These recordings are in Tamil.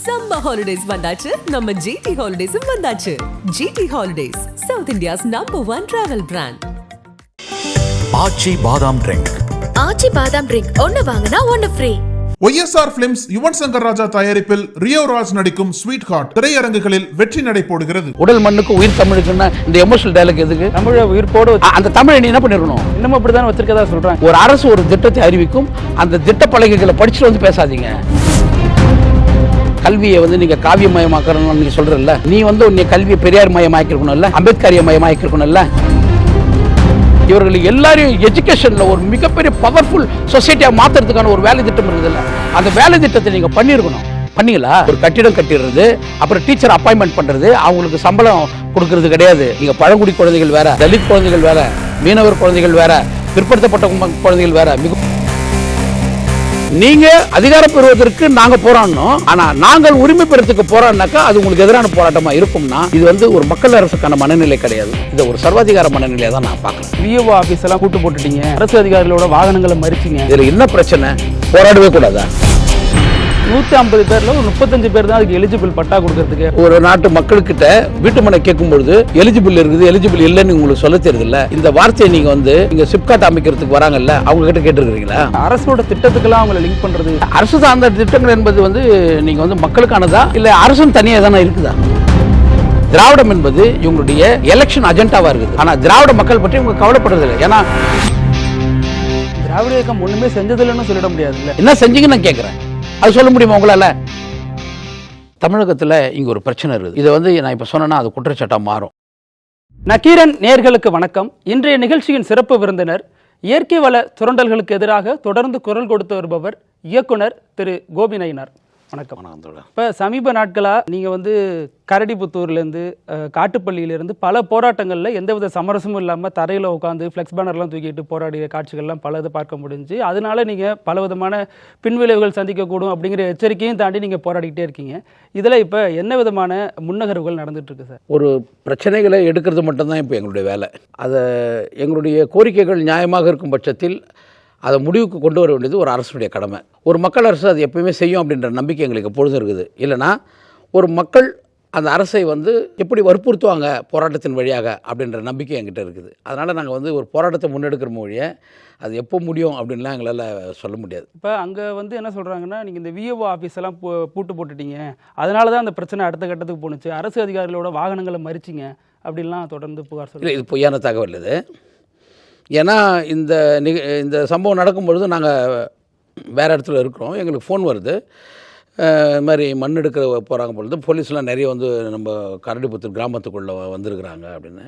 Summer holidays வந்தாச்சு, நம்ம GT Holidays வந்தாச்சு. GT Holidays, South India's #1 travel brand. ஆச்சி பாதாம் ட்ரிங்க். ஆச்சி பாதாம் ட்ரிங்க் ஒன்னு வாங்குனா ஒன்னு free. YSR Films Yuvan Shankar Raja தயாரிப்பில் ரியோ ராஜ் நடிக்கும் ஸ்வீட் ஹார்ட் திரையரங்குகளில் வெற்றி நடை போடுகிறது. உடல் மண்ணுக்கு உயிர் தமிழுக்குன்னா இந்த எமோஷனல் டயலாக் எதுக்கு? தமிழை உயிர்ப்போடு அந்த தமிழை நீ என்ன பண்ணிருக்கணும்? இன்னமும் அப்படிதான் வச்சிருக்கதா சொல்றாங்க. ஒரு அரசு ஒரு திட்டத்தை அறிவிக்கும், அந்த திட்ட பலகைகளை படிச்சுட்டு வந்து பேசாதீங்க. கல்வியை நீங்க காவியமயமாக்கணும்னு நீங்க சொல்றல, நீ உன்னை கல்வியை பெரியார் மயமாக்கிருக்கணும்ல, அம்பேத்கரிய மயமாக்கிருக்கணும்ல. இவர்கள் எல்லாரையும் எஜுகேஷன்ல ஒரு மிகப்பெரிய பவர்ஃபுல் சொசைட்டியா மாத்துறதுக்கான ஒரு வேலை திட்டம் இருக்குதுல்ல, அந்த வேலை திட்டத்தை நீங்க பண்ணிருக்கணும். பண்ணீங்களா? ஒரு கட்டிடம் கட்டிடுறது, அப்புறம் டீச்சர் அப்பாயின்மெண்ட் பண்றது, அவங்களுக்கு சம்பளம் கொடுக்கறது கிடையாது. நீங்க பழங்குடி குழந்தைகள் வேற, தலித் குழந்தைகள் வேற, மீனவர் குழந்தைகள் வேற, பிற்படுத்தப்பட்ட குழந்தைகள் வேற. நீங்க அதிகாரம் பெறுவதற்கு நாங்க போராடணும், ஆனா நாங்கள் உரிமை பெறத்துக்கு போராடினாக்கா அது உங்களுக்கு எதிரான போராட்டமா இருக்கும்னா இது ஒரு மக்கள் அரசுக்கான மனநிலை கிடையாது. இது ஒரு சர்வாதிகார மனநிலையை தான் நான் பார்க்கறேன். விஓ ஆபீஸ் எல்லாம் கூட்டு போட்டுட்டீங்க, அரசு அதிகாரிகளோட வாகனங்களை மறிச்சிங்க. இதுல என்ன பிரச்சனை? போராடவே கூடாதா? 150 பேர்ல ஒரு 35 பேர் தான் அதுக்கு எலிஜிபிள் பட்டா கொடுக்கறதுக்கு. ஒரு நாட்டு மக்கள்கிட்ட வீட்டு மனை கேட்கும்போது எலிஜிபிள் இருக்குது, எலிஜிபிள் இல்லைன்னு உங்களுக்கு சொல்ல தெரியுது இல்ல. இந்த வார்த்தையை நீங்க நீங்க சிப்காட் அமைக்கிறதுக்கு வராங்கல்ல, அவங்க கிட்ட கேட்டுருக்கீங்களா? அரசோட திட்டத்துக்கெல்லாம் அவங்களை லிங்க் பண்றது, அரசு சார்ந்த திட்டங்கள் என்பது நீங்க மக்களுக்கானதா இல்ல அரசும் தனியாக தானே இருக்குதா? திராவிடம் என்பது இவங்களுடைய எலெக்ஷன் அஜெண்டாவா இருக்குது. ஆனா திராவிட மக்கள் பற்றி இவங்க கவலைப்படுறது இல்லை. ஏன்னா திராவிட இயக்கம் ஒண்ணுமே செஞ்சதில்லைன்னு சொல்லிட முடியாது. என்ன செஞ்சீங்கன்னு நான் கேட்கிறேன், அது சொல்ல முடியுமா உங்களால? தமிழகத்தில் இங்கே ஒரு பிரச்சனை இருக்குது. இதை நான் இப்போ சொன்னேன்னா அது குற்றச்சாட்டாக மாறும். நக்கீரன் நேயர்களுக்கு வணக்கம். இன்றைய நிகழ்ச்சியின் சிறப்பு விருந்தினர், இயற்கை வள சுரண்டல்களுக்கு எதிராக தொடர்ந்து குரல் கொடுத்து வருபவர் இயக்குனர் திரு கோபி நயினார். வணக்கம். இப்போ சமீப நாட்களாக நீங்கள் கரடிபுத்தூர்லேருந்து காட்டுப்பள்ளியிலேருந்து பல போராட்டங்களில் எந்தவித சமரசமும் இல்லாமல் தரையில் உட்காந்து ஃப்ளெக்ஸ் பேனர்லாம் தூக்கிட்டு போராடிய காட்சிகள்லாம் பலது பார்க்க முடிஞ்சு, அதனால நீங்கள் பலவிதமான பின்விளைவுகள் சந்திக்கக்கூடும் அப்படிங்கிற எச்சரிக்கையும் தாண்டி நீங்கள் போராடிக்கிட்டே இருக்கீங்க. இதில் இப்போ என்ன விதமான முன்னகர்வுகள் நடந்துட்டு இருக்கு சார்? ஒரு பிரச்சனைகளை எடுக்கிறது மட்டும்தான் இப்போ எங்களுடைய வேலை. அதை எங்களுடைய கோரிக்கைகள் நியாயமாக இருக்கும் பட்சத்தில் அதை முடிவுக்கு கொண்டு வர வேண்டியது ஒரு அரசுடைய கடமை. ஒரு மக்கள் அரசு அது எப்பயுமே செய்யும் அப்படின்ற நம்பிக்கை எங்களுக்கு எப்பொழுதும் இருக்குது. இல்லைனா ஒரு மக்கள் அந்த அரசை எப்படி வற்புறுத்துவாங்க போராட்டத்தின் வழியாக அப்படின்ற நம்பிக்கை என்கிட்ட இருக்குது. அதனால் நாங்கள் ஒரு போராட்டத்தை முன்னெடுக்கிற மொழியை அது எப்போ முடியும் அப்படின்லாம் எங்களால் சொல்ல முடியாது. இப்போ அங்கே என்ன சொல்கிறாங்கன்னா, நீங்கள் இந்த விஓ ஆஃபீஸெல்லாம் பூட்டு போட்டுட்டீங்க, அதனால தான் அந்த பிரச்சனை அடுத்த கட்டத்துக்கு போணுச்சு, அரசு அதிகாரிகளோட வாகனங்களை மறிச்சிங்க அப்படின்லாம் தொடர்ந்து புகார் சொல்லி. இது பொய்யான தகவல் இது. ஏன்னா இந்த சம்பவம் நடக்கும்பொழுது நாங்கள் வேறு இடத்துல இருக்கிறோம். எங்களுக்கு ஃபோன் வருது, இது மாதிரி மண் எடுக்க போகிறாங்க பொழுது போலீஸ்லாம் நிறைய நம்ம கரடிபுத்தூர் கிராமத்துக்குள்ளே வந்திருக்கிறாங்க அப்படின்னு.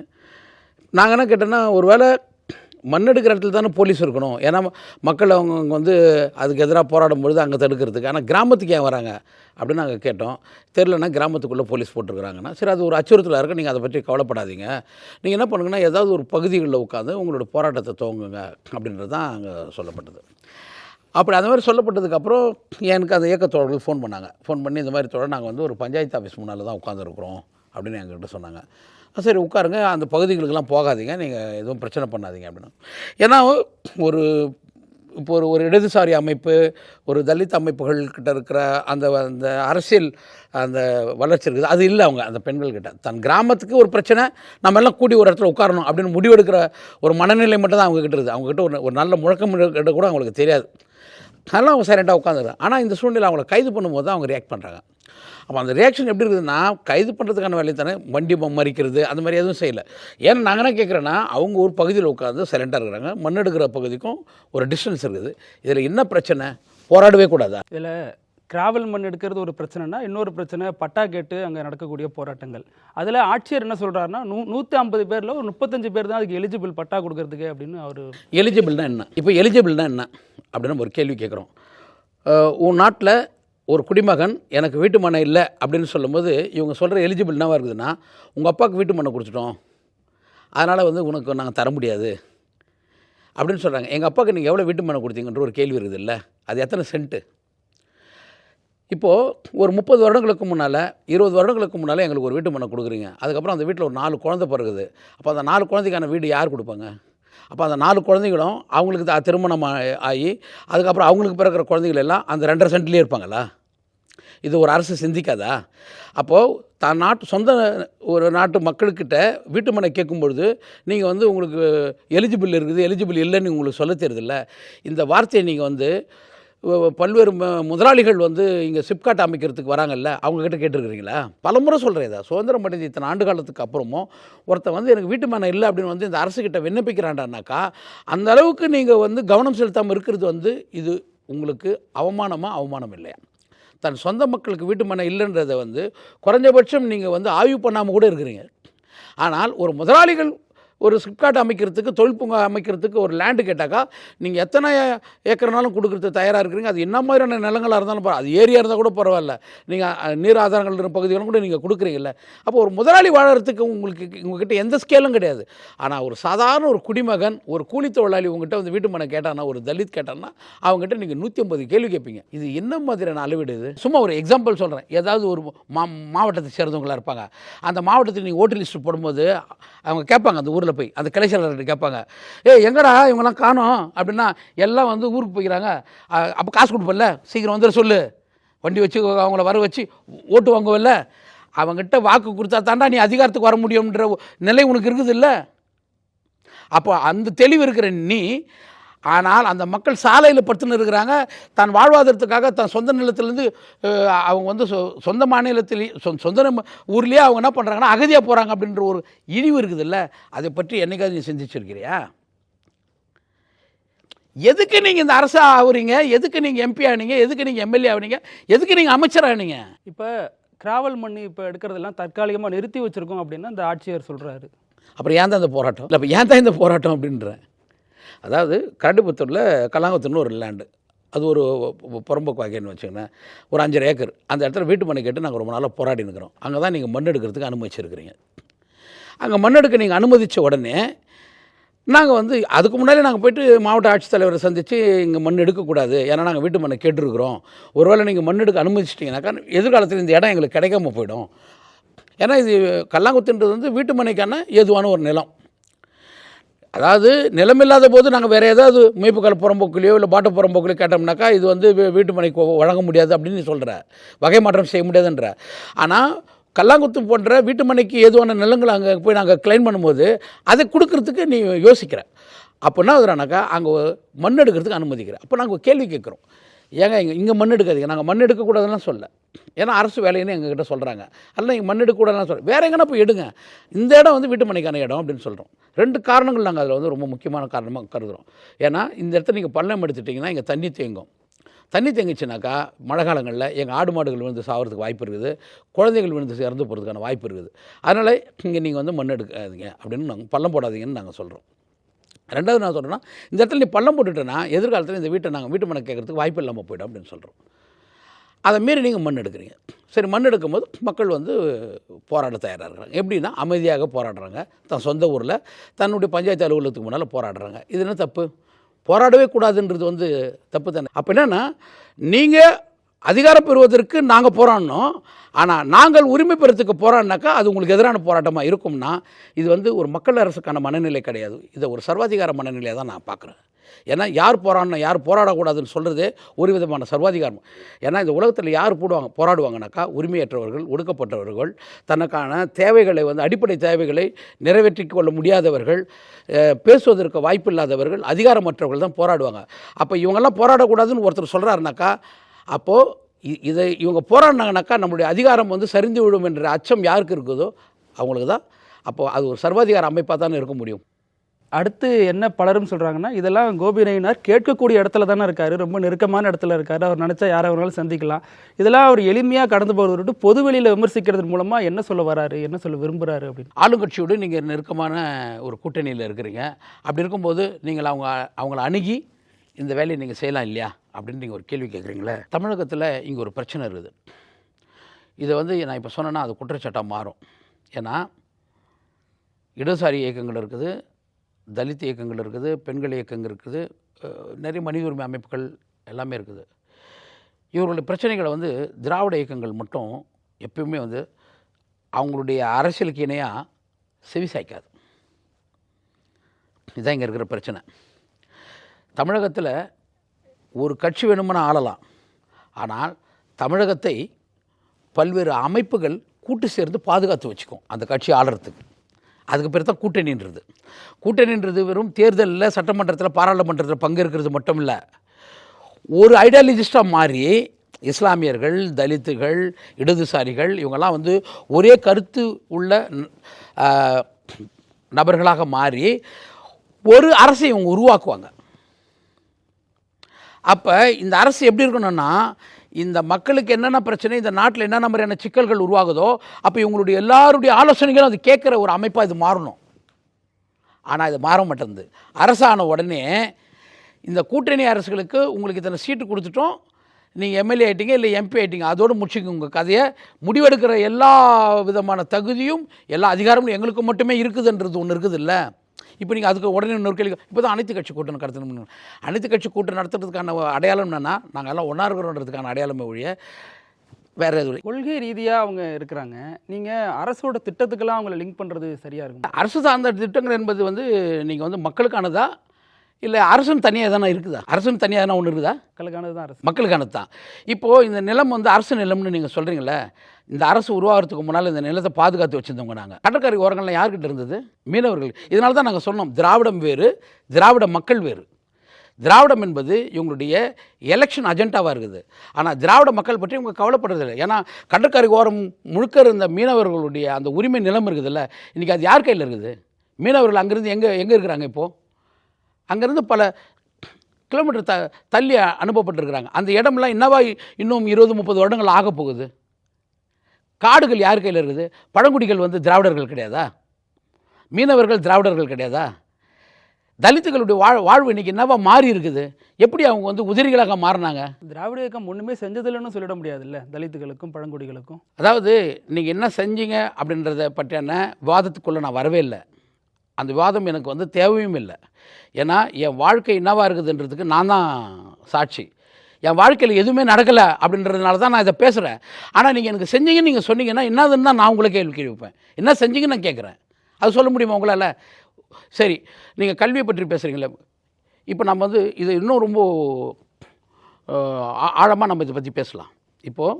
நாங்கள் என்ன கேட்டோன்னா, ஒரு வேளை மண் எடுக்கிற இடத்துல தானே போலீஸ் இருக்கணும், ஏன்னா மக்கள் அவங்க அதுக்கு எதிராக போராடும் பொழுது அங்கே தடுக்கிறதுக்கு. ஆனால் கிராமத்துக்கு ஏன் வராங்க அப்படின்னு நாங்கள் கேட்டோம். தெரிலனா கிராமத்துக்குள்ளே போலீஸ் போட்டிருக்கிறாங்கன்னா சரி, அது ஒரு அச்சுறுத்தலாக இருக்குது, நீங்கள் அதை பற்றி கவலைப்படாதீங்க, நீங்கள் என்ன பண்ணுங்கன்னா ஏதாவது ஒரு பகுதிகளில் உட்காந்து உங்களோட போராட்டத்தை துவங்குங்க அப்படின்றது தான் அங்கே சொல்லப்பட்டது. அப்படி அந்த மாதிரி சொல்லப்பட்டதுக்கப்புறம் எனக்கு அந்த இயக்கத்தோழர்கள் ஃபோன் பண்ணாங்க. ஃபோன் பண்ணி இந்த மாதிரி தொடர் நாங்கள் ஒரு பஞ்சாயத்து ஆஃபீஸ் முன்னால் தான் உட்காந்துருக்குறோம் அப்படின்னு எங்ககிட்ட சொன்னாங்க. சரி உட்காருங்க, அந்த பகுதிகளுக்கெல்லாம் போகாதீங்க, நீங்கள் எதுவும் பிரச்சனை பண்ணாதீங்க அப்படின்னு. ஏன்னா ஒரு இடதுசாரி அமைப்பு, ஒரு தலித் அமைப்புகள்கிட்ட இருக்கிற அந்த அரசியல் அந்த வளர்ச்சி இருக்குது, அது இல்லை அவங்க அந்த பெண்கள்கிட்ட. தன் கிராமத்துக்கு ஒரு பிரச்சனை, நம்ம எல்லாம் கூடி ஒரு இடத்துல உட்காரணும் அப்படின்னு முடிவெடுக்கிற ஒரு மனநிலை மட்டும் தான் அவங்ககிட்ட இருக்குது. அவங்ககிட்ட ஒரு நல்ல முழக்கம் கிட்ட கூட அவங்களுக்கு தெரியாது. அதெல்லாம் அவங்க சைலண்டாக உட்காந்துருக்காங்க. ஆனால் இந்த சூழ்நிலை அவங்கள கைது பண்ணும்போது தான் அவங்க ரியாக்ட் பண்ணுறாங்க. அப்போ அந்த ரியாக்ஷன் எப்படி இருக்குதுன்னா, கைது பண்ணுறதுக்கான வேலையை தானே, வண்டி மறிக்கிறது அந்த மாதிரி எதுவும் செய்யலை. ஏன்னா நாங்கள் என்ன கேட்குறேன்னா, அவங்க ஒரு பகுதியில் உட்காந்து சைலண்டாக இருக்கிறாங்க, மண் எடுக்கிற பகுதிக்கும் ஒரு டிஸ்டன்ஸ் இருக்குது. இதில் என்ன பிரச்சனை? போராடவே கூடாதா? இதில் கிராவல் மண் எடுக்கிறது ஒரு பிரச்சனைனா, இன்னொரு பிரச்சனை பட்டா கேட்டு அங்கே நடக்கக்கூடிய போராட்டங்கள். அதில் ஆட்சியர் என்ன சொல்கிறாருன்னா, 150 பேரில் ஒரு 35 பேர் தான் அதுக்கு எலிஜிபிள் பட்டா கொடுக்கறதுக்கு அப்படின்னு அவர். எலிஜிபிள்னா என்ன? இப்போ எலிஜிபிள்னா என்ன அப்படின்னு ஒரு கேள்வி கேட்குறோம். உன் நாட்டில் ஒரு குடிமகன் எனக்கு வீட்டு மனை இல்லை அப்படின்னு சொல்லும்போது இவங்க சொல்கிற எலிஜிபிள் என்னவாக இருக்குதுன்னா, உங்கள் அப்பாவுக்கு வீட்டு மனை கொடுத்துட்டோம், அதனால் உனக்கு நாங்கள் தர முடியாது அப்படின்னு சொல்கிறாங்க. எங்கள் அப்பாவுக்கு நீங்கள் எவ்வளோ வீட்டு மனை கொடுத்தீங்கன்ற ஒரு கேள்வி இருக்குது இல்லை, அது எத்தனை சென்ட்டு? இப்போது ஒரு 30 வருடங்களுக்கு முன்னால் 20 வருடங்களுக்கு முன்னால் எங்களுக்கு ஒரு வீட்டு மனை கொடுக்குறீங்க, அதுக்கப்புறம் அந்த வீட்டில் ஒரு 4 குழந்தை பிறகுது. அப்போ அந்த 4 குழந்தைக்கான வீடு யார் கொடுப்பாங்க? அப்போ அந்த 4 குழந்தைகளும் அவங்களுக்கு திருமணம் ஆகி அதுக்கப்புறம் அவங்களுக்கு பிறக்கிற குழந்தைகள் எல்லாம் அந்த 2.5 சென்ட்லேயே இருப்பாங்களா? இது ஒரு அரசு சிந்திக்காதா? அப்போது தான் சொந்த ஒரு நாட்டு மக்கள்கிட்ட வீட்டு மனை கேட்கும்பொழுது நீங்கள் வந்து உங்களுக்கு எலிஜிபிள் இருக்குது, எலிஜிபிள் இல்லைன்னு உங்களுக்கு சொல்ல தெரியுதில்ல. இந்த வார்த்தையை நீங்கள் வந்து பல்வேறு முதலாளிகள் வந்து இங்கே சிப்காட் அமைக்கிறதுக்கு வராங்கல்ல, அவங்கக்கிட்ட கேட்டுருக்கிறீங்களா? பலமுறை சொல்கிறேன். இதை சுதந்திரம் அடைஞ்ச இத்தனை ஆண்டு காலத்துக்கு அப்புறமும் ஒருத்தன் வந்து எனக்கு வீட்டு மனை இல்லை அப்படின்னு வந்து இந்த அரசுக்கிட்ட விண்ணப்பிக்கிறாண்டானாக்கா அந்த அளவுக்கு நீங்கள் வந்து கவனம் செலுத்தாமல் இருக்கிறது வந்து இது உங்களுக்கு அவமானம் இல்லையா? தன் சொந்த மக்களுக்கு வீட்டு மனை இல்லைன்றதை வந்து குறைஞ்சபட்சம் நீங்கள் வந்து ஆய்வு பண்ணாமல் கூட இருக்கிறீங்க. ஆனால் ஒரு முதலாளிகள் ஒரு சிப்காட் அமைக்கிறதுக்கு, தொழில் பூங்கா அமைக்கிறதுக்கு ஒரு லேண்டு கேட்டாக்கா நீங்கள் எத்தனை ஏக்கர்னாலும் கொடுக்குறதுக்கு தயாராக இருக்கிறீங்க. அது என்ன மாதிரியான நிலங்களாக இருந்தாலும் அது ஏரியா இருந்தால் கூட பரவாயில்ல, நீங்கள் நீர் ஆதாரங்கள் இருக்கிற பகுதிகளும் கூட நீங்கள் கொடுக்குறீங்கல்ல. அப்போ ஒரு முதலாளி வாழறதுக்கு உங்ககிட்ட எந்த ஸ்கேலும் கிடையாது. ஆனால் ஒரு சாதாரண ஒரு குடிமகன், ஒரு கூலி தொழிலாளி உங்ககிட்ட வந்து வீட்டு மனை கேட்டானா, ஒரு தலித் கேட்டான்னா அவங்ககிட்ட நீங்கள் 150 கேள்வி கேட்பீங்க. இது என்ன மாதிரியான அளவீடு இது? சும்மா ஒரு எக்ஸாம்பிள் சொல்கிறேன். ஏதாவது ஒரு மாவட்டத்தை சேர்ந்தவங்களாக இருப்பாங்க. அந்த மாவட்டத்துக்கு நீங்கள் ஓட்டு லிஸ்ட்டு போடும்போது அவங்க கேட்பாங்க, அந்த ஊரில் போய் அந்த கிளை செயலாளர்கிட்ட கேட்பாங்க, எங்கடா இவங்கெல்லாம் காணோம் அப்படின்னா எல்லாம் வந்து ஊருக்கு போய்க்கிறாங்க, அப்போ காசு கொடுப்பல்ல, சீக்கிரம் வந்துட சொல்லு, வண்டி வச்சு அவங்கள வர வச்சு ஓட்டு வாங்குவல்ல, அவங்ககிட்ட வாக்கு கொடுத்தா தாண்டா நீ அதிகாரத்துக்கு வர முடியும்ன்ற நிலை உனக்கு இருக்குது இல்லை? அப்போ அந்த தெளிவு இருக்கிற நீ, ஆனால் அந்த மக்கள் சாலையில் படுத்துன்னு இருக்கிறாங்க. தான் வாழ்வாதாரத்துக்காக தன் சொந்த நிலத்திலேருந்து அவங்க வந்து சொந்த மாநிலத்திலேயே சொந்த ஊர்லேயே அவங்க என்ன பண்ணுறாங்கன்னா அகதியாக போகிறாங்க அப்படின்ற ஒரு இழிவு இருக்குது இல்லை? அதை பற்றி என்னைக்காவது நீ சிந்திச்சிருக்கிறியா? எதுக்கு நீங்கள் இந்த அரசு ஆகுறீங்க? எதுக்கு நீங்கள் எம்பி ஆனீங்க? எதுக்கு நீங்கள் எம்எல்ஏ ஆனீங்க? எதுக்கு நீங்கள் அமைச்சர் ஆனீங்க? இப்போ கிராவல் மண் இப்போ எடுக்கிறதெல்லாம் தற்காலிகமாக நிறுத்தி வச்சுருக்கோம் அப்படின்னு அந்த ஆட்சியர் சொல்கிறாரு. அப்புறம் ஏன் தான் இந்த போராட்டம்? இல்லை, இப்போ ஏன் தான் இந்த போராட்டம் அப்படின்றேன். அதாவது கரடிபுத்தூரில் கல்லாங்குத்தூர்னு ஒரு லேண்டு, அது ஒரு புறம்போக்கு வகைன்னு வச்சுக்கோங்க, ஒரு 5 ஏக்கர். அந்த இடத்துல வீட்டு மனை கேட்டு நாங்கள் ரொம்ப நாளாக போராடி நிற்கிறோம். அங்கே தான் நீங்கள் மண் எடுக்கிறதுக்கு அனுமதிச்சிருக்கிறீங்க. அங்கே மண் எடுக்க நீங்கள் அனுமதித்த உடனே நாங்கள் வந்து அதுக்கு முன்னாடி நாங்கள் போய்ட்டு மாவட்ட ஆட்சித்தலைவரை சந்தித்து இங்கே மண் எடுக்கக்கூடாது, ஏன்னா நாங்கள் வீட்டு மனை கேட்டுருக்குறோம், ஒருவேளை நீங்கள் மண் எடுக்க அனுமதிச்சிட்டிங்கனாக்கா எதிர்காலத்தில் இந்த இடம் எங்களுக்கு கிடைக்காம போயிடும். ஏன்னா இது கல்லாங்குத்துன்றது வந்து வீட்டு மனைக்கான ஏதுவான ஒரு நிலம். அதாவது நிலமில்லாத போது நாங்கள் வேறு ஏதாவது மேய்ப்புக்கால புறம்போக்குலையோ இல்லை பாட்டு புறம்போக்குலையோ கேட்டோம்னாக்கா இது வந்து வீட்டு மனைக்கு வழங்க முடியாது அப்படின்னு நீ சொல்கிற, வகை மாற்றம் செய்ய முடியாதுன்ற. ஆனால் கல்லாங்குத்து போன்ற வீட்டு மனைக்கு ஏதுவான நிலங்களை அங்கே போய் நாங்கள் கிளைம் பண்ணும்போது அதை கொடுக்கறதுக்கு நீ யோசிக்கிற. அப்போ என்ன ஆகுதுனாக்கா அங்கே மண் எடுக்கிறதுக்கு அனுமதிக்கிறேன். அப்போ நாங்கள் கேள்வி கேட்குறோம், ஏங்க இங்கே மண் எடுக்காதீங்க, நாங்கள் மண் எடுக்கக்கூடாதுன்னு சொல்ல, ஏன்னா அரசு வேலைன்னு எங்ககிட்ட சொல்கிறாங்க, அதனால் நீங்கள் மண் எடுக்கக்கூடாதுன்னு சொல்ல, வேறு எங்கன்னா போய் எடுங்க, இந்த இடம் வந்து வீட்டு மனைக்கான இடம் அப்படின்னு சொல்கிறோம். 2 காரணங்கள் நாங்கள் அதில் வந்து ரொம்ப முக்கியமான காரணமாக கருதுகிறோம். ஏன்னா இந்த இடத்துல நீங்கள் பள்ளம் எடுத்துட்டிங்கன்னா இங்கே தண்ணி தேங்கும். தண்ணி தேங்கிச்சுனாக்கா மழை காலங்களில் எங்கள் ஆடு மாடுகள் விழுந்து சாகிறதுக்கு வாய்ப்பு இருக்குது, குழந்தைகள் விழுந்து இறந்து போகிறதுக்கான வாய்ப்பு இருக்குது. அதனால் இங்கே நீங்கள் வந்து மண் எடுக்காதீங்க அப்படின்னு நாங்கள் பள்ளம் போடாதீங்கன்னு நாங்கள் சொல்கிறோம். 2வது நான் சொல்கிறேன்னா, இந்த இடத்துல நீ பள்ளம் போட்டுட்டேன்னா எதிர்காலத்தில் இந்த வீட்டை நாங்கள் வீட்டு மனை கேட்குறதுக்கு வாய்ப்பு இல்லாமல் போய்டும் அப்படின்னு சொல்கிறோம். அதை மீறி நீங்கள் மண் எடுக்கிறீங்க. சரி, மண் எடுக்கும்போது மக்கள் வந்து போராட தயாராக இருக்கிறாங்க. எப்படின்னா அமைதியாக போராடுறாங்க, தன் சொந்த ஊரில் தன்னுடைய பஞ்சாயத்து அலுவலகத்துக்கு முன்னால் போராடுறாங்க. இது என்ன தப்பு? போராடவே கூடாதுன்றது வந்து தப்பு தானே. அப்போ என்னென்னா, நீங்கள் அதிகாரம் பெறுவதற்கு நாங்கள் போராடணும், ஆனால் நாங்கள் உரிமை பெறத்துக்கு போராடினாக்கா அது உங்களுக்கு எதிரான போராட்டமாக இருக்கும்னா இது வந்து ஒரு மக்கள் அரசுக்கான மனநிலை கிடையாது. இதை ஒரு சர்வாதிகார மனநிலையாக தான் நான் பார்க்குறேன். ஏன்னா யார் போராடணும் யார் போராடக்கூடாதுன்னு சொல்கிறதே ஒரு விதமான சர்வாதிகாரம். ஏன்னா இந்த உலகத்தில் யார் போராடுவாங்கனாக்கா உரிமையற்றவர்கள், ஒடுக்கப்பட்டவர்கள், தனக்கான தேவைகளை வந்து அடிப்படை தேவைகளை நிறைவேற்றி கொள்ள முடியாதவர்கள், பேசுவதற்கு வாய்ப்பு இல்லாதவர்கள், அதிகாரமற்றவர்கள் தான் போராடுவாங்க. அப்போ இவங்கெல்லாம் போராடக்கூடாதுன்னு ஒருத்தர் சொல்கிறாருனாக்கா அப்போது இவங்க போராடினாங்கனாக்கா நம்மளுடைய அதிகாரம் வந்து சரிந்து விடும் என்ற அச்சம் யாருக்கு இருக்குதோ அவங்களுக்கு தான். அப்போது அது ஒரு சர்வாதிகார அமைப்பாக தானே இருக்க முடியும். அடுத்து என்ன பலரும் சொல்கிறாங்கன்னா, இதெல்லாம் கோபி நயினார் கேட்கக்கூடிய இடத்துல தானே இருக்கார், ரொம்ப நெருக்கமான இடத்துல இருக்கார், அவர் நினச்சா யாரை வேணாலும் சந்திக்கலாம், இதெல்லாம் அவர் எளிமையாக கடந்து போகிறவர்கிட்ட பொதுவெளியில் விமர்சிக்கிறது மூலமாக என்ன சொல்ல வராரு, என்ன சொல்ல விரும்புகிறாரு அப்படின்னு. ஆளுங்கட்சியோடு நீங்கள் நெருக்கமான ஒரு கூட்டணியில் இருக்கிறீங்க. அப்படி இருக்கும்போது நீங்கள் அவங்கள அணுகி இந்த வேலையை நீங்கள் செய்யலாம் இல்லையா அப்படின்னு நீங்கள் ஒரு கேள்வி கேட்குறீங்களே. தமிழகத்தில் இங்கே ஒரு பிரச்சனை இருக்குது. இதை வந்து நான் இப்போ சொன்னேன்னா அது குற்றச்சாட்டாக மாறும். ஏன்னா இடதுசாரி இயக்கங்கள் இருக்குது, தலித் இயக்கங்கள் இருக்குது, பெண்கள் இயக்கங்கள் இருக்குது, நிறைய மனித உரிமை அமைப்புகள் எல்லாமே இருக்குது. இவர்களுடைய பிரச்சனைகளை வந்து திராவிட இயக்கங்கள் மட்டும் எப்பயுமே வந்து அவங்களுடைய அரசியலுக்கு இணையாக செவிசாய்க்காது. இதுதான் இங்கே இருக்கிற பிரச்சனை. தமிழகத்தில் ஒரு கட்சி வேணுமென ஆளலாம், ஆனால் தமிழகத்தை பல்வேறு அமைப்புகள் கூட்டு சேர்ந்து பாதுகாத்து வச்சுக்கும் அந்த கட்சி ஆளுறதுக்கு. அதுக்கு பேர் தான் கூட்டணின்றது. கூட்டணின்றது வெறும் தேர்தலில், சட்டமன்றத்தில், பாராளுமன்றத்தில் பங்கேற்கிறது மட்டும் இல்லை. ஒரு ஐடியாலஜிஸ்டாக மாறி இஸ்லாமியர்கள், தலித்துகள், இடதுசாரிகள் இவங்கெல்லாம் வந்து ஒரே கருத்து உள்ள நபர்களாக மாறி ஒரு அரசை இவங்க உருவாக்குவாங்க. அப்போ இந்த அரசு எப்படி இருக்கணும்னா, இந்த மக்களுக்கு என்னென்ன பிரச்சனை, இந்த நாட்டில் என்னென்ன மாதிரியான சிக்கல்கள் உருவாகுதோ அப்போ இவங்களுடைய எல்லாருடைய ஆலோசனைகளும் அது கேட்குற ஒரு அமைப்பாக இது மாறணும். ஆனால் இது மாற மாட்டேங்குது. அரசான உடனே இந்த கூட்டணி அரசுகளுக்கு உங்களுக்கு இத்தனை சீட்டு கொடுத்துட்டோம், நீங்கள் எம்எல்ஏ ஆகிட்டீங்க இல்லை எம்பி ஆகிட்டீங்க, அதோடு முடிச்சுங்க உங்கள் கதையை. முடிவெடுக்கிற எல்லா விதமான தகுதியும் எல்லா அதிகாரமும் எங்களுக்கு மட்டுமே இருக்குதுன்றது ஒன்று இருக்குது இல்லை. இப்போ நீங்கள் அதுக்கு உடனே இன்னொரு கேள்வி, இப்போ தான் அனைத்து கட்சி கூட்டம் நடத்தணும். அனைத்து கட்சி கூட்டம் நடத்துறதுக்கான அடையாளம் என்னென்னா, நாங்கள் எல்லாம் ஒன்றா இருக்கிறோன்றதுக்கான அடையாளமே ஒழிய வேறு எதுவும். கொள்கை ரீதியாக அவங்க இருக்கிறாங்க. நீங்கள் அரசோட திட்டத்துக்கெல்லாம் அவங்கள லிங்க் பண்ணுறது சரியாக இருக்கும். அரசு சார்ந்த திட்டங்கள் என்பது வந்து நீங்கள் வந்து மக்களுக்கானதா இல்லை அரசுன்னு தனியாக தானே இருக்குதா? அரசுன்னு தனியாக தானே ஒன்று இருக்குதா? மக்களுக்கானது தான் அரசு. மக்களுக்கானது தான். இப்போது இந்த நிலம் வந்து அரசு நிலம்னு நீங்கள் சொல்கிறீங்களே, இந்த அரசு உருவாகிறதுக்கு முன்னால் இந்த நிலத்தை பாதுகாத்து வச்சுருந்தவங்க நாங்கள். கடற்கரை ஓரங்கள்லாம் யார்கிட்ட இருந்தது? மீனவர்கள். இதனால தான் நாங்கள் சொன்னோம், திராவிடம் வேறு, திராவிட மக்கள் வேறு. திராவிடம் என்பது இவங்களுடைய எலெக்ஷன் அஜெண்டாவாக இருக்குது. ஆனால் திராவிட மக்கள் பற்றி இவங்க கவலைப்படுறதில்லை. ஏன்னா கடற்கரை ஓரம் முழுக்க இருந்த மீனவர்களுடைய அந்த உரிமை நிலம் இருக்குதுல்ல, இன்றைக்கி அது யார் கையில் இருக்குது? மீனவர்கள் அங்கேருந்து எங்கே இருக்கிறாங்க? இப்போது அங்கேருந்து பல கிலோமீட்டர் தள்ளி அனுப்பப்பட்டிருக்கிறாங்க. அந்த இடம்லாம் என்னவா இன்னும் 20-30 வருடங்கள் ஆக போகுது. காடுகள் யார் கையில் இருக்குது? பழங்குடிகள் வந்து திராவிடர்கள் கிடையாதா? மீனவர்கள் திராவிடர்கள் கிடையாதா? தலித்துகளுடைய வாழ்வு இன்றைக்கி என்னவா மாறி இருக்குது? எப்படி அவங்க வந்து உதிரிகளாக மாறினாங்க? திராவிட இயக்கம் ஒன்றுமே செஞ்சதில்லைன்னு சொல்லிட முடியாதுல்ல தலித்துகளுக்கும் பழங்குடிகளுக்கும். அதாவது நீங்கள் என்ன செஞ்சீங்க அப்படின்றத பற்றியான விவாதத்துக்குள்ளே நான் வரவே இல்லை. அந்த விவாதம் எனக்கு வந்து தேவையும் இல்லை. ஏன்னா என் வாழ்க்கை என்னவாக இருக்குதுன்றதுக்கு நான் தான் சாட்சி. என் வாழ்க்கையில் எதுவுமே நடக்கலை அப்படின்றதுனால தான் நான் இதை பேசுகிறேன். ஆனால் நீங்கள் எனக்கு செஞ்சீங்கன்னு நீங்கள் சொன்னீங்கன்னா என்னதுன்னு தான் நான் உங்களை கேள்வி வைப்பேன். என்ன செஞ்சீங்கன்னு நான் கேட்குறேன். அது சொல்ல முடியுமா உங்களால்? சரி, நீங்கள் கல்வியை பற்றி பேசுகிறீங்களே, இப்போ நம்ம வந்து இது இன்னும் ரொம்ப ஆழமாக நம்ம இதை பற்றி பேசலாம். இப்போது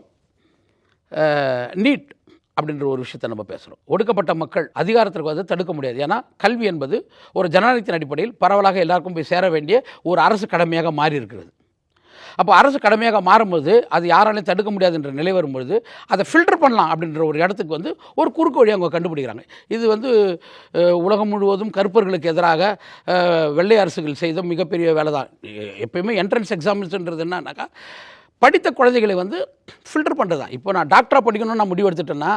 நீட் அப்படின்ற ஒரு விஷயத்தை நம்ம பேசுகிறோம். ஒடுக்கப்பட்ட மக்கள் அதிகாரத்திற்கு வந்து தடுக்க முடியாது. ஏன்னா கல்வி என்பது ஒரு ஜனநாயகத்தின் அடிப்படையில் பரவலாக எல்லாருக்கும் போய் சேர வேண்டிய ஒரு அரசு கடமையாக மாறி இருக்கிறது. அப்போ அரசு கடமையாக மாறும்போது அது யாராலையும் தடுக்க முடியாதுன்ற நிலை வரும்பொழுது அதை ஃபில்டர் பண்ணலாம் அப்படின்ற ஒரு இடத்துக்கு வந்து ஒரு குறுக்கு வழி அவங்க கண்டுபிடிக்கிறாங்க. இது வந்து உலகம் முழுவதும் கருப்பர்களுக்கு எதிராக வெள்ளை அரசுகள் செய்த மிகப்பெரிய வேலை தான். எப்பயுமே என்ட்ரன்ஸ் எக்ஸாமினேஷன்றது என்னன்னாக்கா படித்த குழந்தைகளை வந்து ஃபில்டர் பண்ணுறது தான். இப்போ நான் டாக்டராக படிக்கணும்னு நான் முடிவு எடுத்துட்டேன்னா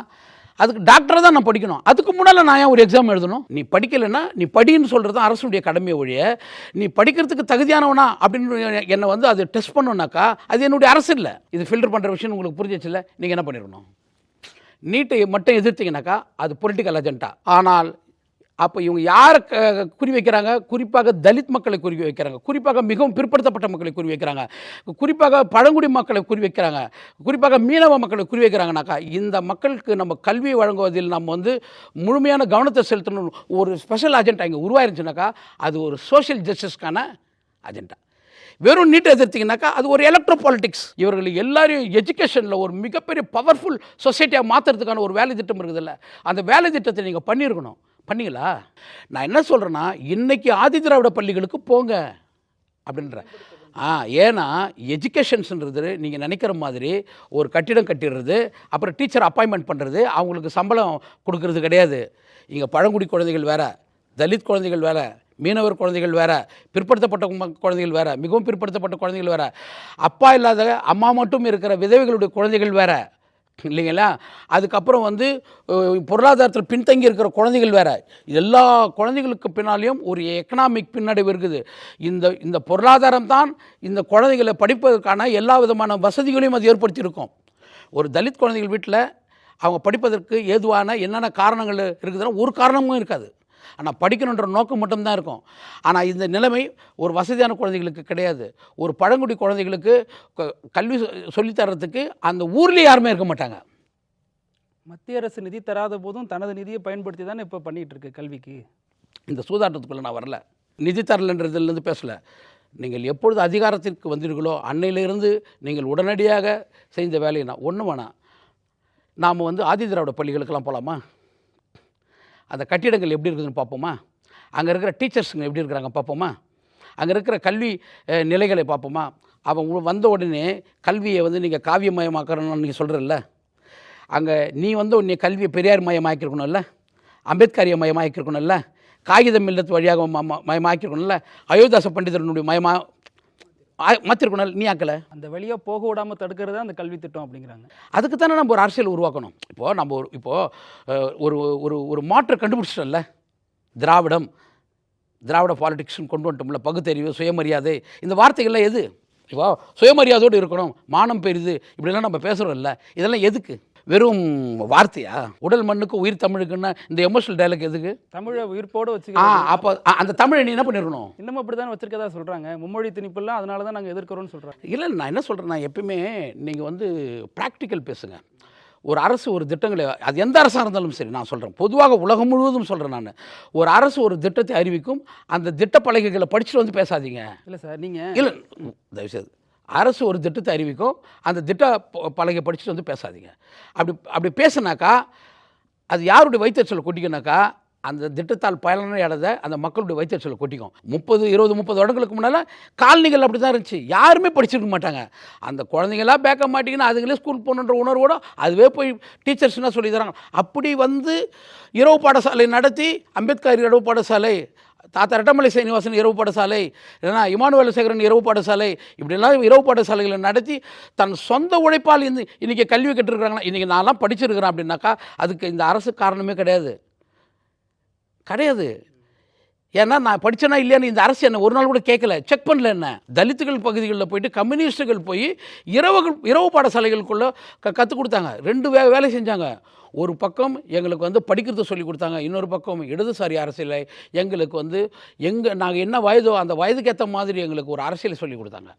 அதுக்கு டாக்டராக தான் நான் படிக்கணும். அதுக்கு முன்னால் நான் ஏன் ஒரு எக்ஸாம் எழுதணும்? நீ படிக்கலைன்னா நீ படின்னு சொல்கிறது தான் அரசுடைய கடமையை ஒழிய நீ படிக்கிறதுக்கு தகுதியானவனா அப்படின்னு என்னை வந்து அது டெஸ்ட் பண்ணணுன்னாக்கா அது என்னுடைய அரசு இல்லை. இது ஃபில்டர் பண்ணுற விஷயம் உங்களுக்கு புரிஞ்சிச்சு இல்லை? நீங்கள் என்ன பண்ணிடணும்? நீட்டை மட்டும் எதிர்த்தீங்கன்னாக்கா அது பொலிட்டிக்கல் அஜெண்டா. ஆனால் அப்போ இவங்க யாரை குறி வைக்கிறாங்க? குறிப்பாக தலித் மக்களை குறி வைக்கிறாங்க, குறிப்பாக மிகவும் பிற்படுத்தப்பட்ட மக்களை குறி வைக்கிறாங்க, குறிப்பாக பழங்குடி மக்களை குறி வைக்கிறாங்க, குறிப்பாக மீனவ மக்களை குறி வைக்கிறாங்கனாக்கா இந்த மக்களுக்கு நம்ம கல்வியை வழங்குவதில் நம்ம வந்து முழுமையான கவனத்தை செலுத்தணும். ஒரு ஸ்பெஷல் அஜெண்டா இங்கே உருவாயிருச்சுனாக்கா அது ஒரு சோஷியல் ஜஸ்டிஸ்க்கான அஜெண்டா. வெறும் நீட்டை எதிர்த்திங்கனாக்கா அது ஒரு எலக்ட்ரோ பாலிட்டிக்ஸ். இவர்கள் எல்லாரையும் எஜுகேஷனில் ஒரு மிகப்பெரிய பவர்ஃபுல் சொசைட்டியாக மாற்றுறதுக்கான ஒரு வேலை திட்டம் இருக்குதுல்ல, அந்த வேலை திட்டத்தை நீங்கள் பண்ணியிருக்கணும். பண்ணிங்களா? நான் என்ன சொல்கிறேன்னா இன்றைக்கி ஆதி திராவிட பள்ளிகளுக்கு போங்க அப்படின்ற. ஏன்னா எஜுகேஷன்ஸுன்றது நீங்கள் நினைக்கிற மாதிரி ஒரு கட்டிடம் கட்டிடுறது அப்புறம் டீச்சர் அப்பாயின்மெண்ட் பண்ணுறது அவங்களுக்கு சம்பளம் கொடுக்கறது கிடையாது. இங்கே பழங்குடி குழந்தைகள் வேறு, தலித் குழந்தைகள் வேறு, மீனவர் குழந்தைகள் வேறு, பிற்படுத்தப்பட்ட குழந்தைகள் வேறு, மிகவும் பிற்படுத்தப்பட்ட குழந்தைகள் வேறு, அப்பா இல்லாத அம்மா மட்டும் இருக்கிற விதவைகளுடைய குழந்தைகள் வேறு இல்லைங்களா? அதுக்கப்புறம் வந்து பொருளாதாரத்தில் பின்தங்கி இருக்கிற குழந்தைகள் வேறு. எல்லா குழந்தைகளுக்கு பின்னாலேயும் ஒரு எக்கனாமிக் பின்னடைவு இருக்குது. இந்த பொருளாதாரம் தான் இந்த குழந்தைகளை படிப்பதற்கான எல்லா விதமான வசதிகளையும் அது ஏற்படுத்தியிருக்கும். ஒரு தலித் குழந்தைகள் வீட்டில் அவங்க படிப்பதற்கு ஏதுவான என்னென்ன காரணங்கள் இருக்குதுன்னா ஒரு காரணமும் இருக்காது. ஆனால் படிக்கணுன்ற நோக்கம் மட்டும்தான் இருக்கும். ஆனால் இந்த நிலைமை ஒரு வசதியான குழந்தைகளுக்கு கிடையாது. ஒரு பழங்குடி குழந்தைகளுக்கு கல்வி சொல்லித்தரத்துக்கு அந்த ஊர்லேயே யாருமே இருக்க மாட்டாங்க. மத்திய அரசு நிதி தராத போதும் தனது நிதியை பயன்படுத்தி தானே இப்போ பண்ணிகிட்டு இருக்கு கல்விக்கு. இந்த சூதாட்டத்துக்குள்ளே நான் வரல, நிதி தரலன்றதுலேருந்து பேசலை. நீங்கள் எப்பொழுது அதிகாரத்திற்கு வந்தீர்களோ அன்னையிலிருந்து நீங்கள் உடனடியாக செய்த வேலையை நான் ஒன்று வேணாம். நாம் வந்து ஆதி திராவிட பள்ளிகளுக்கெல்லாம் போகலாமா? அந்த கட்டிடங்கள் எப்படி இருக்குதுன்னு பார்ப்போமா? அங்கே இருக்கிற டீச்சர்ஸுங்க எப்படி இருக்கிறாங்க பார்ப்போமா? அங்கே இருக்கிற கல்வி நிலைகளை பார்ப்போமா? அவங்க வந்த உடனே கல்வியை வந்து நீங்கள் காவியமயமாக்கணும்னு நீங்கள் சொல்கிறல்ல, அங்கே நீ வந்து உன்னை கல்வியை பெரியார் மயமாக்கிருக்கணும்ல, அம்பேத்கரிய மயமாக்கிருக்கணும்ல, காகிதம் இல்லத்து வழியாக மயமாக்கிருக்கணும்ல, அயோத்தியாச பண்டிதனுடைய மாற்றிருக்கணும். நீ ஆக்கலை. அந்த வழியாக போக விடாமல் தடுக்கிறது அந்த கல்வி திட்டம் அப்படிங்கிறாங்க. அதுக்கு தானே நம்ம ஒரு அரசியல் உருவாக்கணும். இப்போது நம்ம ஒரு ஒரு ஒரு மாற்றை கண்டுபிடிச்சிட்டோம்ல, திராவிட பாலிடிக்ஸ்னு கொண்டு வந்துட்டோம்ல, பகுத்தறிவு, சுயமரியாதை, இந்த வார்த்தைகள்லாம் எது? இப்போ சுயமரியாதையோடு இருக்கணும், மானம் பெரிது, இப்படிலாம் நம்ம பேசுகிறோம்ல, இதெல்லாம் எதுக்கு? வெறும் வார்த்தையா? உடல் மண்ணுக்கு உயிர் தமிழுக்குன்னா இந்த எமோஷனல் டைலாக் எதுக்கு? தமிழை உயிர்ப்போடு வச்சுக்க. அப்போ அந்த தமிழை நீ என்ன பண்ணிருக்கணும்? இன்னமும் அப்படி தான் வச்சிருக்கதா சொல்கிறாங்க. மும்மொழி திணிப்புலாம் அதனால தான் நாங்கள் எதிர்க்கிறோம்னு சொல்கிறோம். இல்லை, நான் என்ன சொல்கிறேன்னா, எப்பயுமே நீங்கள் வந்து ப்ராக்டிக்கல் பேசுங்க. ஒரு அரசு ஒரு திட்டங்களை, அது எந்த அரசாக இருந்தாலும் சரி, நான் சொல்கிறேன் பொதுவாக உலகம் முழுவதும் சொல்கிறேன் நான், ஒரு அரசு ஒரு திட்டத்தை அறிவிக்கும், அந்த திட்ட பலகைகளை படிச்சுட்டு வந்து பேசாதீங்க. இல்லை சார், நீங்கள் இல்லை, தயவுசெய்து அரசு ஒரு திட்டத்தை அறிவிக்கும், அந்த திட்ட பலகை படிச்சுட்டு வந்து பேசாதீங்க. அப்படி பேசுனாக்கா அது யாருடைய வயிற்றுச்சலை கொட்டிக்கனாக்கா அந்த திட்டத்தால் பயனடை அடைந்த அந்த மக்களுடைய வயிற்றுச்சலை கொட்டிக்கும். 30 வருடங்களுக்கு முன்னால் காலனிகள் அப்படி தான் இருந்துச்சு, யாருமே படிச்சிருக்க மாட்டாங்க. அந்த குழந்தைங்களாம் பேக்க மாட்டிங்கன்னா அதுங்களே ஸ்கூல் போகணுன்ற உணர்வோடு அதுவே போய் டீச்சர்ஸ்னா சொல்லி தராங்க. அப்படி வந்து இரவு பாடசாலை நடத்தி, அம்பேத்கர் இரவு பாடசாலை, தாத்தா ரெட்டமலை சீனிவாசன் இரவு பாடசாலை, இல்லைனா இமானுவேல் சேகரன் இரவு பாடசாலை, இப்படிலாம் இரவு பாடசாலைகளை நடத்தி தன் சொந்த உழைப்பால் இன்றைக்கி கல்வி கற்றுருக்குறாங்கன்னா, இன்றைக்கி நான்லாம் படிச்சிருக்கிறேன் அப்படின்னாக்கா அதுக்கு இந்த அரசு காரணமே கிடையாது. ஏன்னா நான் படித்தேனா இல்லையான்னு இந்த அரசு என்ன ஒரு நாள் கூட கேட்கல, செக் பண்ணல. என்ன தலித்துகள் பகுதிகளில் போயிட்டு கம்யூனிஸ்டுகள் போய் இரவு பாடசாலைகளுக்குள்ளே கற்றுக் கொடுத்தாங்க. 2 வேலை செஞ்சாங்க. ஒரு பக்கம் எங்களுக்கு வந்து படிக்கிறது சொல்லி கொடுத்தாங்க, இன்னொரு பக்கம் இடதுசாரி அரசியலை எங்களுக்கு வந்து நாங்கள் என்ன வயதோ அந்த வயதுக்கு ஏற்ற மாதிரி எங்களுக்கு ஒரு அரசியலை சொல்லி கொடுத்தாங்க.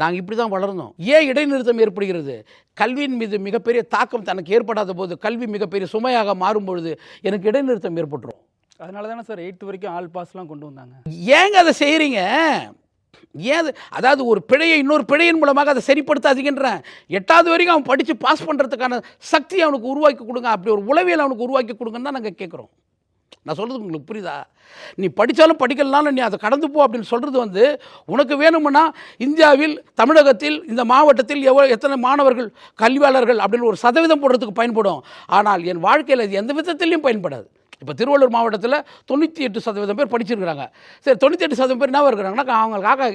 நாங்கள் இப்படி தான் வளர்ந்தோம். ஏன் இடைநிறுத்தம் ஏற்படுகிறது? கல்வியின் மீது மிகப்பெரிய தாக்கம் தனக்கு ஏற்படாத போது, கல்வி மிகப்பெரிய சுமையாக மாறும்பொழுது எனக்கு இடைநிறுத்தம் ஏற்பட்டுரும். அதனால தானே சார் 8th வரைக்கும் ஆல் பாஸ்லாம் கொண்டு வந்தாங்க. ஏங்க அதை செய்கிறீங்க? ஏன் அதாவது ஒரு பிழையை இன்னொரு பிழையின் மூலமாக அதை சரிப்படுத்தாதீங்கன்றேன். 8வது வரைக்கும் அவன் படித்து பாஸ் பண்ணுறதுக்கான சக்தியை அவனுக்கு உருவாக்கி கொடுங்க, அப்படி ஒரு உளவியல் அவனுக்கு உருவாக்கி கொடுங்கன்னு தான் நாங்கள் கேட்குறோம். நான் சொல்கிறது உங்களுக்கு புரியுதா? நீ படித்தாலும் படிக்கலனாலும் நீ அதை கடந்து போ அப்படின்னு சொல்கிறது வந்து, உனக்கு வேணும்னா இந்தியாவில் தமிழகத்தில் இந்த மாவட்டத்தில் எத்தனை மாணவர்கள் கல்வியாளர்கள் அப்படின்னு ஒரு சதவீதம் போடுறதுக்கு பயன்படும். ஆனால் என் வாழ்க்கையில் இது எந்த விதத்திலையும் பயன்படாது. இப்போ திருவள்ளூர் மாவட்டத்தில் 98% பேர் படிச்சிருக்கிறாங்க. சரி, 98% பேர் என்ன இருக்கிறாங்கன்னா அவங்களுக்காக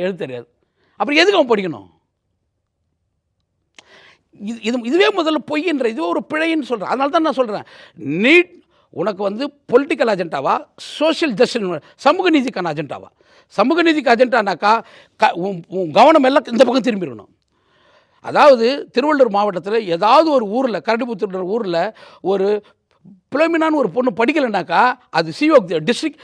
எழுத தெரியாது. அப்புறம் எதுக்கு அவன் படிக்கணும்? இதுவே முதல்ல பொய்ன்ற, இதுவே ஒரு பிழைன்னு சொல்கிறேன். அதனால தான் நான் சொல்கிறேன், நீட் உனக்கு வந்து பொலிட்டிக்கல் அஜெண்டாவா, சோஷியல் ஜஸ்டிஸ் சமூக நீதிக்கான அஜெண்டாவா? சமூக நீதிக்கு அஜெண்டானாக்கா உன் கவனம் எல்லாம் இந்த பக்கம் திரும்பிடணும். அதாவது திருவள்ளூர் மாவட்டத்தில் ஏதாவது ஒரு ஊரில், கரடிபுத்தூர் ஊரில் ஒரு புலோமினான்னு ஒரு பொண்ணு படிக்கலைனாக்கா அது சிஓ டிஸ்ட்ரிக்ட்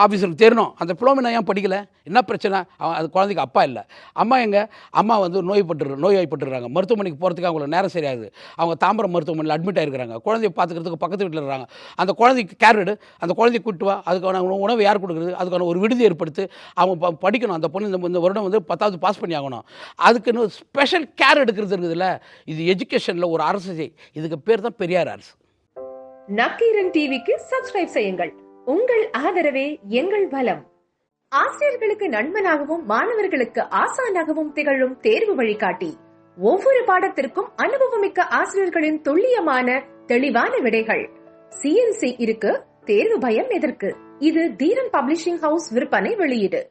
ஆஃபீஸருக்கு தெரியணும், அந்த புலோமினா ஏன் படிக்கலை, என்ன பிரச்சனை? அது குழந்தைக்கு அப்பா இல்லை, அம்மா எங்கே? அம்மா வந்து நோய்வாய்ப்பட்டுறாங்க, மருத்துவமனைக்கு போகிறதுக்கு அவங்களுக்கு நேரம் சரியாகுது, அவங்க தாம்பரம் மருத்துவமனையில் அட்மிட் ஆகிருக்கிறாங்க, குழந்தைய பார்த்துக்கிறதுக்கு பக்கத்து வீட்டில் இருக்கிறாங்க. அந்த குழந்தைக்கு கேர் எடு, அந்த குழந்தைய கூட்டு வா, அதுக்கான உணவு யார் கொடுக்குறது, அதுக்கான ஒரு விடுதி ஏற்படுத்து, அவங்க படிக்கணும். அந்த பொண்ணு இந்த வருடம் வந்து 10வது பாஸ் பண்ணி ஆகணும், அதுக்குன்னு ஸ்பெஷல் கேர் எடுக்கிறது இருக்குதுல்ல. இது எஜுகேஷனில் ஒரு அரசு, இதுக்கு பேர் தான் பெரியார் அரசு. நக்கீரன் டிவிக்கு சப்ஸ்கிரைப் செய்யுங்கள். உங்கள் ஆதரவே எங்கள் பலம். ஆசிரியர்களுக்கு நண்பனாகவும் மாணவர்களுக்கு ஆசானாகவும் திகழும் தேர்வு வழிகாட்டி. ஒவ்வொரு பாடத்திற்கும் அனுபவமிக்க ஆசிரியர்களின் துல்லியமான தெளிவான விடைகள். CNC இருக்கு, தேர்வு பயம் எதற்கு? இது தீரன் பப்ளிஷிங் ஹவுஸ் விற்பனை வெளியீடு.